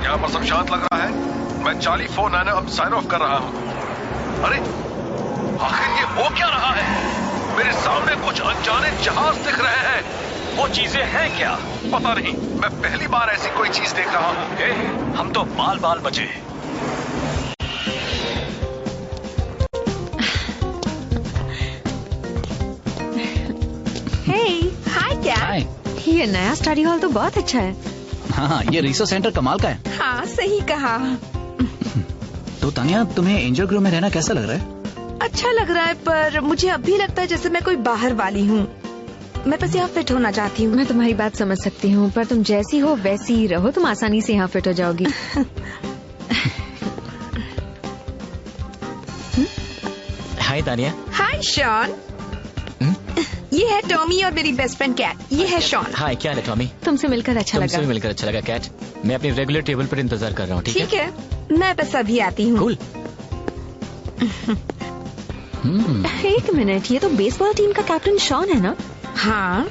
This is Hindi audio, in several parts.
यहाँ पर सब शांत लग रहा है। मैं चार्ली 49 अब साइन ऑफ कर रहा हूँ। अरे आखिर ये हो क्या रहा है? मेरे सामने कुछ अनजाने जहाज दिख रहे हैं। वो चीजें हैं क्या? पता नहीं, मैं पहली बार ऐसी कोई चीज देख रहा हूँ। हम तो बाल बाल बचे। हाय क्या? ये नया स्टडी हॉल तो बहुत अच्छा है। हाँ, ये रिसर्च सेंटर कमाल का है। हाँ, सही कहा। तो तानिया, तुम्हें एंजल ग्रोव में रहना कैसा लग रहा है? अच्छा लग रहा है, पर मुझे अब भी लगता है जैसे मैं कोई बाहर वाली हूँ। मैं बस यहाँ फिट होना चाहती हूँ। मैं तुम्हारी बात समझ सकती हूँ, पर तुम जैसी हो वैसी ही रहो, तुम आसानी से यहाँ फिट हो जाओगी। हाय तानिया। हाय शॉन। ये है टॉमी और मेरी बेस्ट फ्रेंड कैट। ये है शॉन। हाय, क्या है टॉमी? तुमसे मिलकर अच्छा लगा। तुमसे भी मिलकर अच्छा लगा कैट। मैं अपनी रेगुलर टेबल पर इंतजार कर रहा हूँ। ठीक है, मैं बस अभी आती हूँ। कूल। एक मिनट, ये तो बेसबॉल टीम का कैप्टन शॉन है ना? हाँ,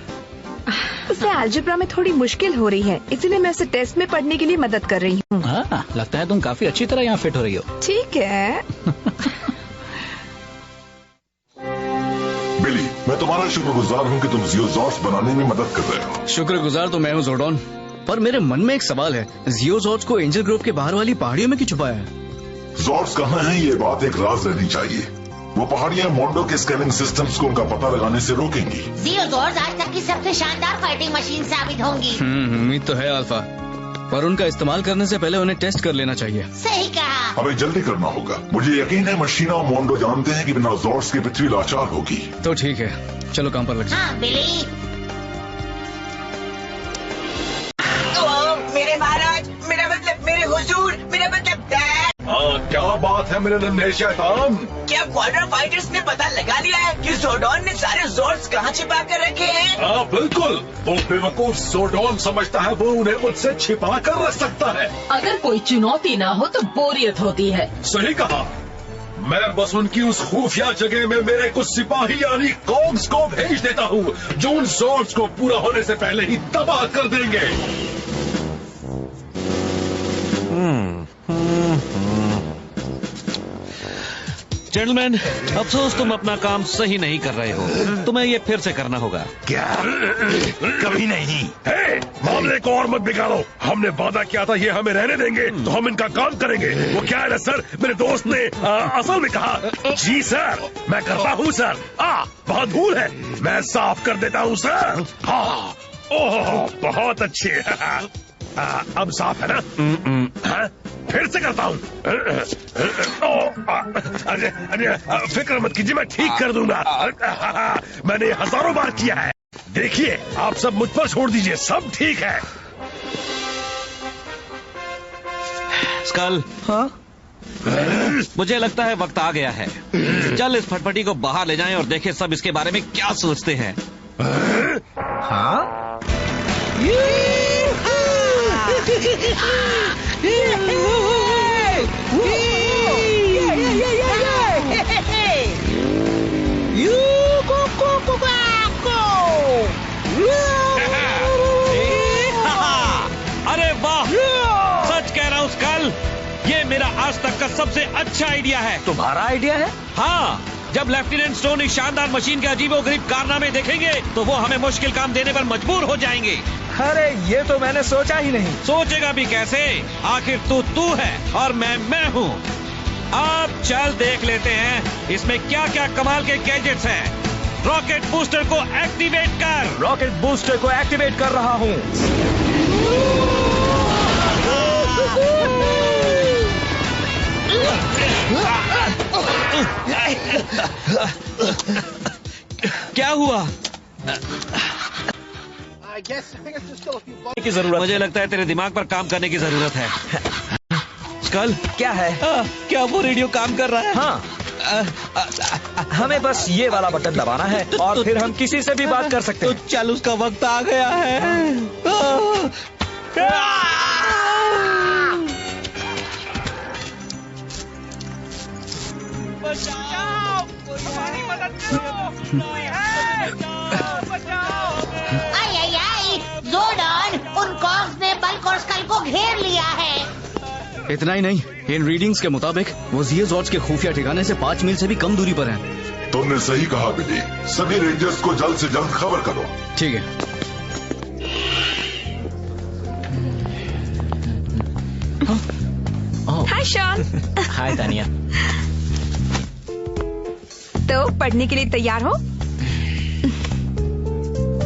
उसे अलजेब्रा में थोड़ी मुश्किल हो रही है, इसलिए मैं उसे टेस्ट में पढ़ने के लिए मदद कर रही हूँ। हाँ, लगता है तुम काफी अच्छी तरह यहाँ फिट हो रही हो। ठीक है। बिली, मैं तुम्हारा शुक्रगुजार हूँ कि तुम जियोजॉर्ड्स बनाने में मदद कर रहे हो। शुक्रगुजार तो मैं हूँ जोर्डन, पर मेरे मन में एक सवाल है, जियोजॉर्ड्स को एंजल ग्रोव के बाहर वाली पहाड़ियों में क्यों छुपाया है? जॉर्ड्स कहाँ हैं, ये बात एक राज रहनी चाहिए। वो पहाड़ियाँ मोंडो के स्कैनिंग सिस्टम्स को उनका पता लगाने से रोकेंगी। जियोजॉर्ड्स आज तक की सबसे शानदार फाइटिंग मशीन साबित होंगी। उम्मीद तो है अल्फा, पर उनका इस्तेमाल करने से पहले उन्हें टेस्ट कर लेना चाहिए। सही कहा। हमें जल्दी करना होगा। मुझे यकीन है मशीना और मोंडो जानते हैं कि बिना जॉर्ड्स की पृथ्वी लाचार होगी। तो ठीक है, चलो काम पर लग जाओ। हाँ बिली। मेरे महाराज, मेरा मतलब मेरे हुजूर, मेरा मतलब डैड। हाँ, क्या बात है मेरे नन्हे शैतान? क्या क्वाड्रा फाइटर्स ने पता लगा लिया है कि जोर्डन ने सारे जोर्ड्स कहाँ छिपा कर रखे हैं? हाँ बिल्कुल, वो बेवकूफ जोर्डन समझता है वो उन्हें मुझसे छिपा कर रख सकता है। अगर कोई चुनौती ना हो तो बोरियत होती है। सही कहा। मैं बस उनकी उस खुफिया जगह में मेरे कुछ सिपाही यानी कॉग्स को भेज देता हूँ, जो उन जोर्ड्स को पूरा होने से पहले ही तबाह कर देंगे। जेंटलमैन, अफसोस तुम अपना काम सही नहीं कर रहे हो। तुम्हें ये फिर से करना होगा। क्या? कभी नहीं। मामले को और मत बिगाड़ो। हमने वादा किया था ये हमें रहने देंगे तो हम इनका काम करेंगे। वो क्या है ना सर, मेरे दोस्त ने असल में कहा। जी सर, मैं करता हूँ सर। बहुत धूल है, मैं साफ कर देता हूँ सर। हाँ, ओह बहुत अच्छे। अब साफ है ना? हाँ? फिर से करता हूँ। अरे फिक्र मत कीजिए, मैं ठीक कर दूंगा। मैंने हजारों बार किया है। देखिए, आप सब मुझ पर छोड़ दीजिए, सब ठीक है। स्कल। हाँ? मुझे लगता है वक्त आ गया है। चल इस फटफटी को बाहर ले जाएं और देखें सब इसके बारे में क्या सोचते हैं। हाँ? अरे वाह, सच कह रहा हूँ स्कल, ये मेरा आज तक का सबसे अच्छा आइडिया है। तुम्हारा आइडिया है? हाँ, जब लेफ्टिनेंट स्टोन इस शानदार मशीन के अजीबोगरीब कारनामे देखेंगे तो वो हमें मुश्किल काम देने पर मजबूर हो जाएंगे। अरे ये तो मैंने सोचा ही नहीं। सोचेगा भी कैसे, आखिर तू है और मैं हूँ। अब चल देख लेते हैं इसमें क्या क्या कमाल के गैजेट्स हैं। रॉकेट बूस्टर को एक्टिवेट कर। रॉकेट बूस्टर को एक्टिवेट कर रहा हूँ। क्या हुआ? की जरूरत, मुझे लगता है तेरे दिमाग पर काम करने की जरूरत है। स्कल, क्या है? क्या वो रेडियो काम कर रहा है? हाँ, हमें बस ये वाला बटन दबाना है और फिर हम किसी से भी बात कर सकते हैं। तो चल, उसका वक्त आ गया है। बचाओ, हमारी मदद करो, कोई है? बचाओ। आई, जोर्डन, उन कॉग्स ने बल्क और स्कल को घेर लिया है। इतना ही नहीं, इन रीडिंग्स के मुताबिक वो जियो जॉर्ज के खुफिया ठिकाने से 5 मील से भी कम दूरी पर हैं। तुमने सही कहा बिली, सभी रेंजर्स को जल्द से जल्द खबर करो। ठीक है। हाय शॉन। हाय तानिया। तो पढ़ने के लिए तैयार हो?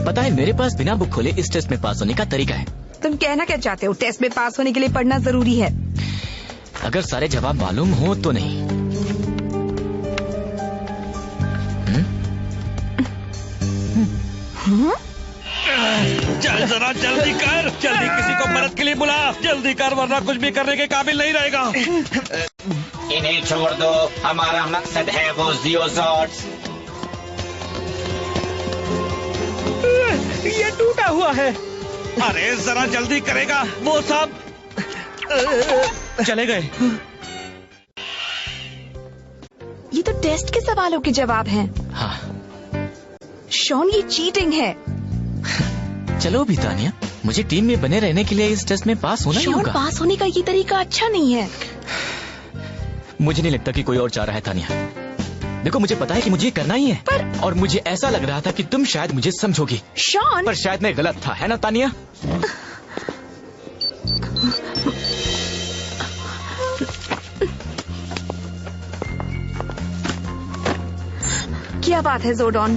पता है मेरे पास बिना बुक खोले इस टेस्ट में पास होने का तरीका है। तुम कहना क्या चाहते हो? टेस्ट में पास होने के लिए पढ़ना जरूरी है। अगर सारे जवाब मालूम हो तो नहीं। चल जरा जल्दी कर, जल्दी किसी को मदद के लिए बुला, जल्दी कर वरना कुछ भी करने के काबिल नहीं रहेगा। इन्हें छोड़ दो, हमारा मकसद है वो जियो जॉर्ज। ये टूटा हुआ है। अरे जरा जल्दी करेगा, वो सब चले गए। ये तो टेस्ट के सवालों के जवाब हैं। हाँ। शॉन ये चीटिंग है। चलो भी तानिया, मुझे टीम में बने रहने के लिए इस टेस्ट में पास होना ही शॉन, होगा। पास होने का ये तरीका अच्छा नहीं है। मुझे नहीं लगता कि कोई और चाह रहा है तानिया। देखो मुझे पता है कि मुझे ये करना ही है, और मुझे ऐसा लग रहा था कि तुम शायद मुझे समझोगी। शॉन, पर शायद मैं गलत था, है ना तानिया? क्या बात है जोर्डॉन?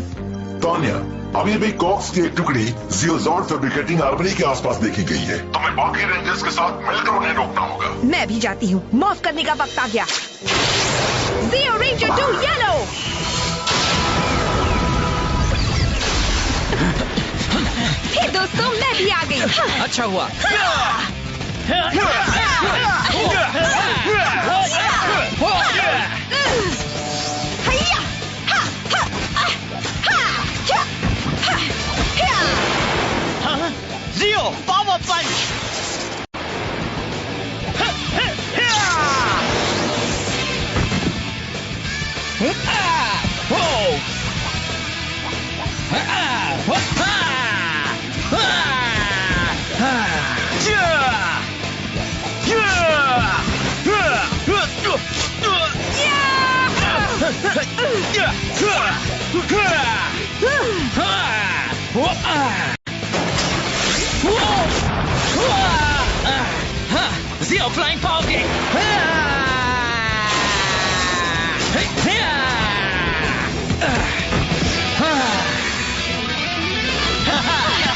तानिया, अभी भी कॉक्स की एक टुकड़ी जियो जॉर्ज फैब्रिकेटिंग आर्मरी के आसपास देखी गई है। तुम्हें बाकी रेंजर्स के साथ मिलकर उन्हें रोकना होगा। मैं भी जाती हूँ, माफ करने का वक्त आ गया। जियो रेंजर 2 येलो। हे दोस्तों, मैं भी आ गई। अच्छा हुआ। जियो पावर पंच। Zero flying power kick.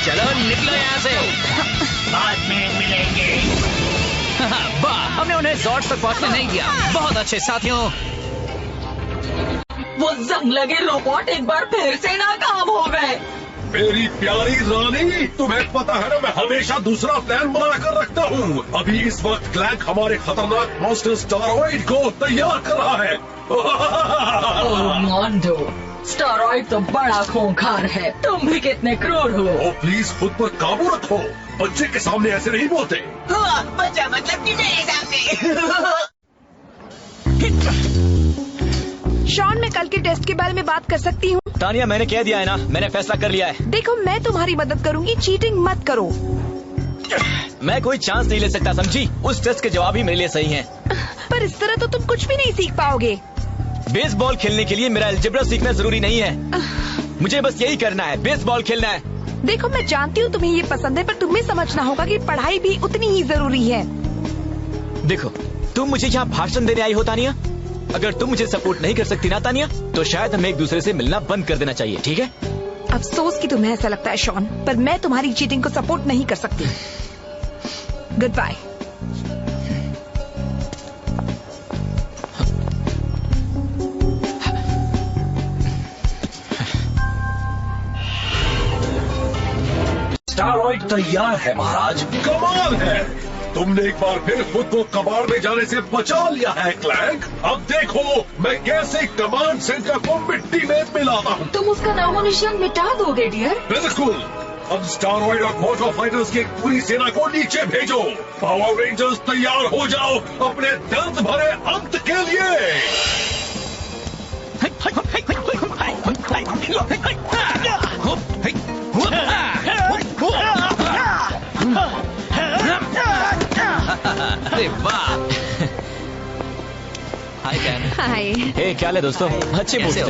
चलो निकलो यहाँ से। बाद में मिलेंगे। वाह, हमने उन्हें जॉर्ज तक पहुँचने नहीं दिया। बहुत अच्छे साथियों। वो जंग लगे रोबोट एक बार फिर से नाकाम हो गए। मेरी प्यारी रानी, तुम्हें पता है ना मैं हमेशा दूसरा प्लान बना कर रखता हूँ। अभी इस वक्त क्लैंक हमारे खतरनाक मॉन्स्टर स्टारॉइड को तैयार कर रहा है। ओह मोंडो, स्टारॉइड तो बड़ा खूंखार है। तुम भी कितने क्रूर हो। ओ प्लीज खुद पर काबू रखो, बच्चे के सामने ऐसे नहीं बोलते। बच्चा मतलब कि मेरे सामने। शॉन, मैं कल के टेस्ट के बारे में बात कर सकती हूँ? तानिया, मैंने कह दिया है ना, मैंने फैसला कर लिया है। देखो, मैं तुम्हारी मदद करूँगी, चीटिंग मत करो। मैं कोई चांस नहीं ले सकता, समझी? उस टेस्ट के जवाब ही मेरे लिए सही हैं। पर इस तरह तो तुम कुछ भी नहीं सीख पाओगे। बेसबॉल खेलने के लिए मेरा अलजेब्रा सीखना जरूरी नहीं है। मुझे बस यही करना है, बेसबॉल खेलना है। देखो, मैं जानती हूँ तुम्हें ये पसंद है, पर तुम्हें समझना होगा कि पढ़ाई भी उतनी ही जरूरी है। देखो, तुम मुझे यहाँ भाषण देने आई हो तानिया। अगर तुम मुझे सपोर्ट नहीं कर सकती ना तानिया, तो शायद हमें एक दूसरे से मिलना बंद कर देना चाहिए, ठीक है? अफसोस कि तुम्हें ऐसा लगता है शॉन, पर मैं तुम्हारी चीटिंग को सपोर्ट नहीं कर सकती। Good bye. स्टारॉइड तैयार है महाराज। कमाल है, तुमने एक बार फिर खुद को कबाड़ में जाने से बचा लिया है क्लैंक। अब देखो मैं कैसे कमांड सेंटर को मिट्टी में मिलाता हूँ। तुम उसका नामो निशान मिटा दोगे डियर? बिल्कुल। अब स्टारॉइड और मोटो फाइटर्स की एक पूरी सेना को नीचे भेजो। पावर रेंजर्स तैयार हो जाओ अपने दर्द भरे अंत के लिए। अरे वाह। Hi can. हाय। हे क्या हाल है दोस्तों? अच्छे मूड से।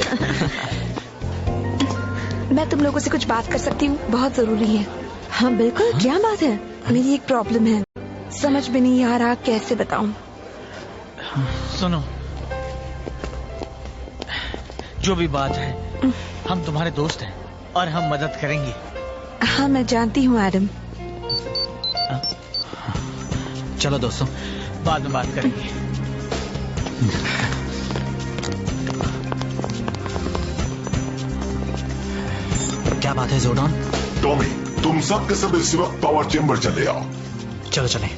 मैं तुम लोगों से कुछ बात कर सकती हूँ? बहुत जरूरी है। हाँ बिल्कुल, क्या बात है? मेरी एक प्रॉब्लम है, समझ में नहीं आ रहा कैसे बताऊं। सुनो, जो भी बात है, हम तुम्हारे दोस्त हैं और हम मदद करेंगे। हाँ मैं जानती हूँ एडम। चलो दोस्तों, बाद में बात करेंगे। क्या बात है जोर्डन? टॉमी, तुम सब के सब इसी वक्त पावर चेंबर चले आओ। चलो चलें।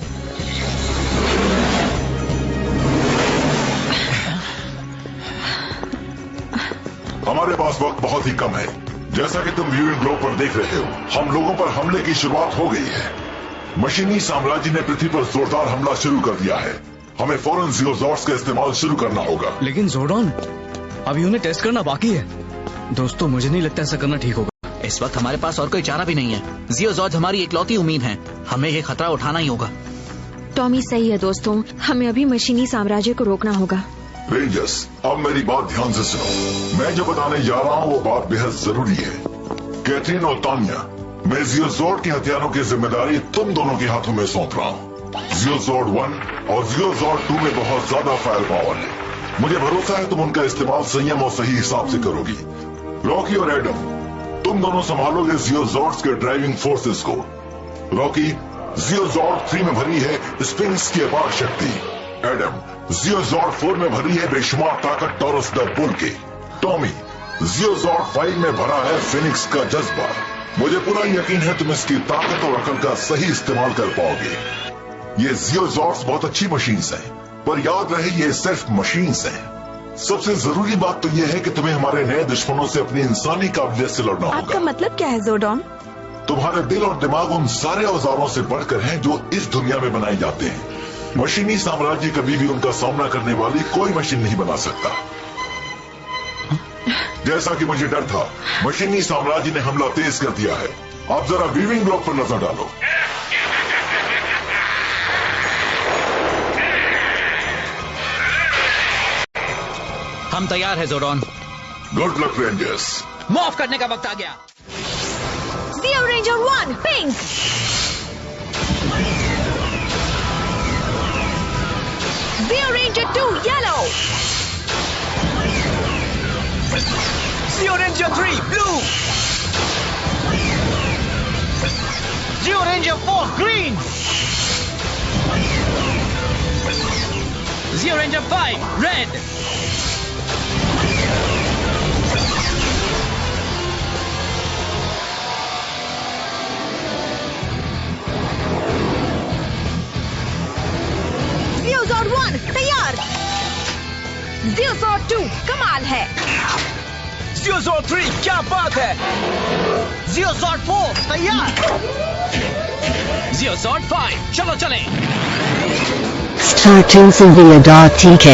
हमारे पास वक्त बहुत ही कम है। जैसा कि तुम व्यूइंग ग्लोब पर देख रहे हो, हम लोगों पर हमले की शुरुआत हो गई है। मशीनी साम्राज्य ने पृथ्वी पर जोरदार हमला शुरू कर दिया है। हमें फौरन ज़ियोज़ॉर्ड्स का इस्तेमाल शुरू करना होगा। लेकिन जोर्डन, अभी उन्हें टेस्ट करना बाकी है। दोस्तों, मुझे नहीं लगता ऐसा करना ठीक होगा। इस वक्त हमारे पास और कोई चारा भी नहीं है। ज़ियोज़ॉर्ड्स हमारी इकलौती उम्मीद है। हमें ये खतरा उठाना ही होगा। टॉमी सही है दोस्तों, हमें अभी मशीनी साम्राज्य को रोकना होगा। रेंजर्स, अब मेरी बात ध्यान से सुनो। मैं जो बताने जा रहा हूँ वो बात बेहद जरूरी है। कैथरीन और तानिया, मैं ज़ियोज़ॉर्ड के हथियारों की जिम्मेदारी तुम दोनों के हाथों में सौंप रहा हूँ। ज़ियोज़ॉर्ड 1 और ज़ियोज़ॉर्ड 2 में बहुत ज्यादा फायर पावर है। मुझे भरोसा है तुम उनका इस्तेमाल संयम और सही हिसाब से करोगी। रॉकी और एडम, तुम दोनों संभालोगे ज़ियोज़ॉर्ड्स के ड्राइविंग फोर्सेस को। रॉकी, ज़ियोज़ॉर्ड 3 में भरी है स्पिंक्स की अपार शक्ति। एडम, ज़ियोज़ॉर्ड 4 में भरी है बेशुमार ताकत टॉरस द बुल की। टॉमी, ज़ियोज़ॉर्ड 5 में भरा है फिनिक्स का जज्बा। मुझे पूरा यकीन है तुम इसकी ताकत और अकल का सही इस्तेमाल कर पाओगे। ये ज़ियोज़ॉर्ड्स बहुत अच्छी मशीन्स हैं, पर याद रहे ये सिर्फ मशीन्स हैं। सबसे जरूरी बात तो यह है कि तुम्हें हमारे नए दुश्मनों से अपनी इंसानी काबिलियत से लड़ना होगा। आपका मतलब क्या है जोर्डन? तुम्हारे दिल और दिमाग उन सारे औजारों से बढ़कर हैं जो इस दुनिया में बनाए जाते हैं। मशीनी साम्राज्य कभी भी उनका सामना करने वाली कोई मशीन नहीं बना सकता। जैसा कि मुझे डर था, मशीनी साम्राज्य ने हमला तेज कर दिया है। आप जरा वीविंग ब्लॉक पर नजर डालो। हम तैयार है Jordan. Good luck rangers. Move करने का वक्त आ गया। Zeo Ranger 1, pink. Zeo Ranger 2, yellow. Zeo Ranger 3, blue. Zeo Ranger 4, green. Zeo Ranger 5, red. ज़ियोज़ॉर्ड 1 तैयार। ज़ियोज़ॉर्ड 2 कमाल है। ज़ियोज़ॉर्ड 3 क्या बात है। ज़ियोज़ॉर्ड 4 तैयार। ज़ियोज़ॉर्ड 5 चलो चलें। Starting Sylvia.tk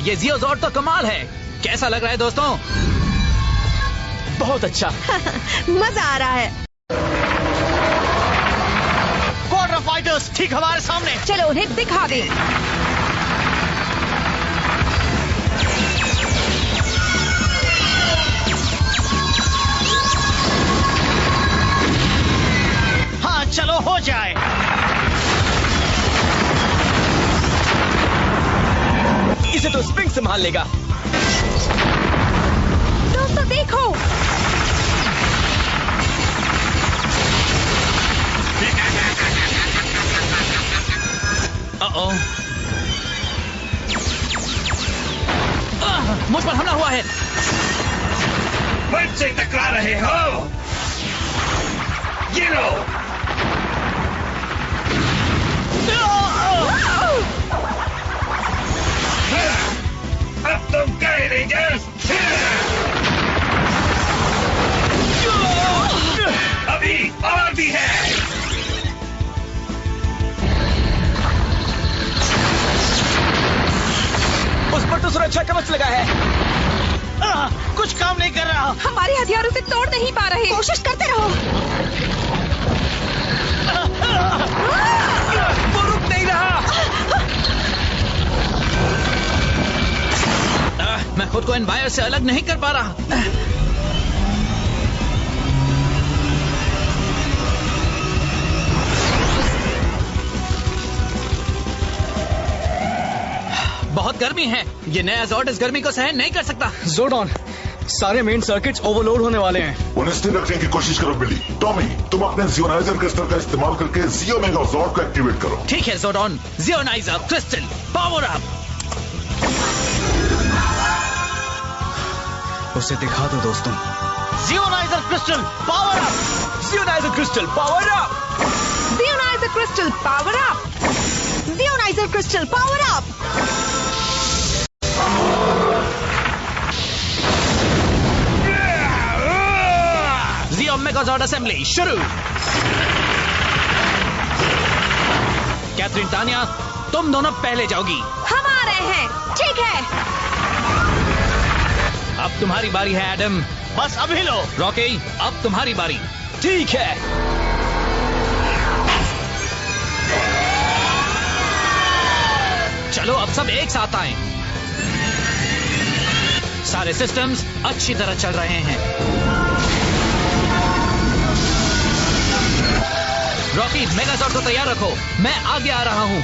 ये ज़ियोज़ॉर्ड तो कमाल है। कैसा लग रहा है दोस्तों? बहुत अच्छा। मजा आ रहा है। क्वाड्रा फाइटर्स ठीक हमारे सामने। चलो उन्हें दिखा दें। हाँ चलो हो जाए। इसे तो स्प्रिंग संभाल लेगा। दोस्तों देखो। मुझ पर हमला हुआ है। मुझसे टकरा रहे हो? ये लो। अब तुम गए रेंजर्स। अभी और भी है। सुरक्षा कवच लगा है। कुछ काम नहीं कर रहा। हमारे हथियारों से तोड़ नहीं पा रहे। कोशिश करते रहो। वो रुक नहीं रहा। मैं खुद को इन वायर से अलग नहीं कर पा रहा। बहुत गर्मी है। ये नया ज़ॉर्ड इस गर्मी को सहन नहीं कर सकता। ज़ोर्डॉन, सारे मेन सर्किट्स ओवरलोड होने वाले हैं। उन्हें स्थिर रखने की कोशिश करो बिली। टॉमी, तुम अपने जियोनाइजर क्रिस्टल का इस्तेमाल करके जियो मेगा ज़ॉर्ड को एक्टिवेट करो। ठीक है Zordon, Zeonizer crystal power up. उसे दिखा दो दोस्तों। Zeonizer crystal power up. Zeonizer crystal power up. Zeonizer crystal power up. Zeonizer crystal power up. Zeo Megazord assembly शुरू। कैथरीन, तानिया, तुम दोनों पहले जाओगी। हम आ रहे हैं। ठीक है। अब तुम्हारी बारी है एडम। बस अभी लो। रॉकी, अब तुम्हारी बारी। ठीक है। चलो अब सब एक साथ आएं। सारे सिस्टम्स अच्छी तरह चल रहे हैं। रॉकी, मेगाज़ॉर्ड को तैयार रखो, मैं आगे आ रहा हूं।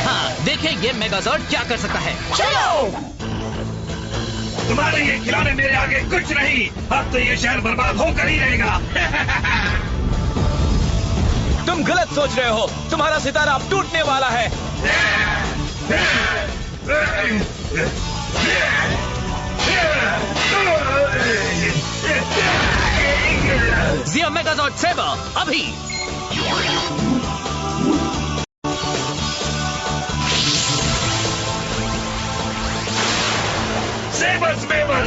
हाँ, देखें ये मेगाज़ॉर्ड क्या कर सकता है। चलो। तुम्हारे ये खिलौने मेरे आगे कुछ नहीं। अब तो ये शहर बर्बाद होकर ही रहेगा। तुम गलत सोच रहे हो। तुम्हारा सितारा अब टूटने वाला है। जियो मेगाज़ॉर्ड सेबर अभी। Saber saber.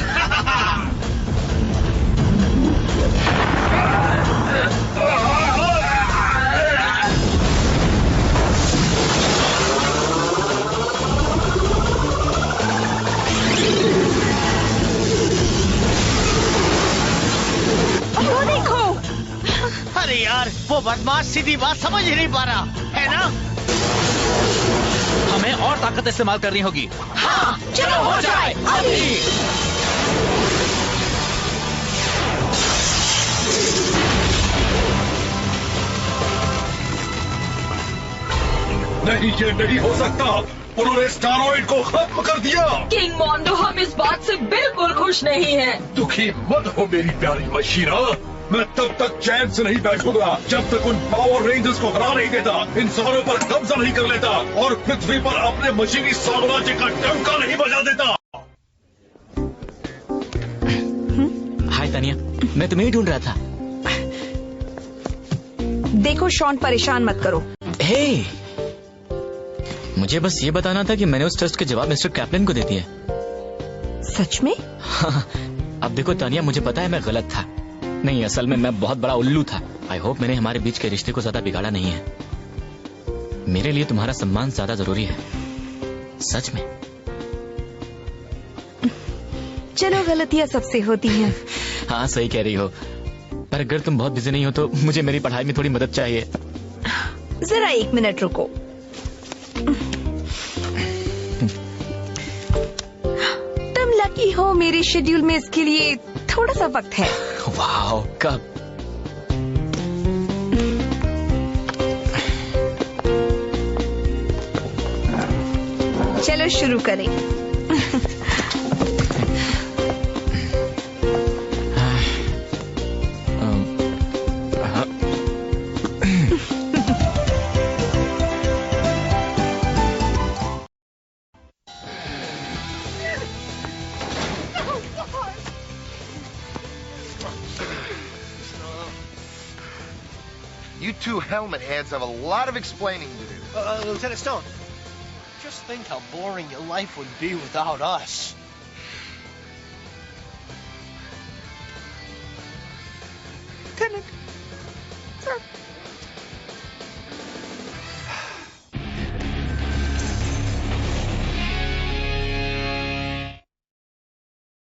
वो देखो। अरे यार, वो बदमाश सीधी बात समझ ही नहीं पा रहा है ना। हमें और ताकत इस्तेमाल करनी होगी। हाँ, चलो हो जाए अभी। नहीं, ये नहीं हो सकता। उन्होंने स्टारॉइड को खत्म कर दिया। किंग मोंडो, हम इस बात से बिल्कुल खुश नहीं हैं। दुखी मत हो मेरी प्यारी मशीना। मैं तब तक चैन से नहीं बैठूंगा जब तक उन पावर रेंजर्स को हरा नहीं देता, इंसानों पर कब्जा नहीं कर लेता और पृथ्वी पर अपने मशीनी साम्राज्य का डंका नहीं बजा देता। हाय तानिया, मैं तुम्हें ही ढूंढ रहा था। देखो शॉन, परेशान मत करो। हे, मुझे बस ये बताना था कि मैंने उस टेस्ट के जवाब मिस्टर कैप्टन को दे दिए। सच में? हाँ, अब देखो तानिया, मुझे पता है मैं गलत था। नहीं, असल में मैं बहुत बड़ा उल्लू था। आई होप मैंने हमारे बीच के रिश्ते को ज्यादा बिगाड़ा नहीं है। मेरे लिए तुम्हारा सम्मान ज्यादा जरूरी है, सच में। चलो, गलतियां सबसे होती हैं। हाँ, सही कह रही हो। पर अगर तुम बहुत बिजी नहीं हो तो मुझे मेरी पढ़ाई में थोड़ी मदद चाहिए। जरा 1 मिनट रुको। तुम लकी हो, मेरे शेड्यूल में इसके लिए थोड़ा सा वक्त है। वाओ, कब? चलो शुरू करें। You two helmet heads have a lot of explaining to do. Lieutenant Stone, just think how boring your life would be without us. Lieutenant,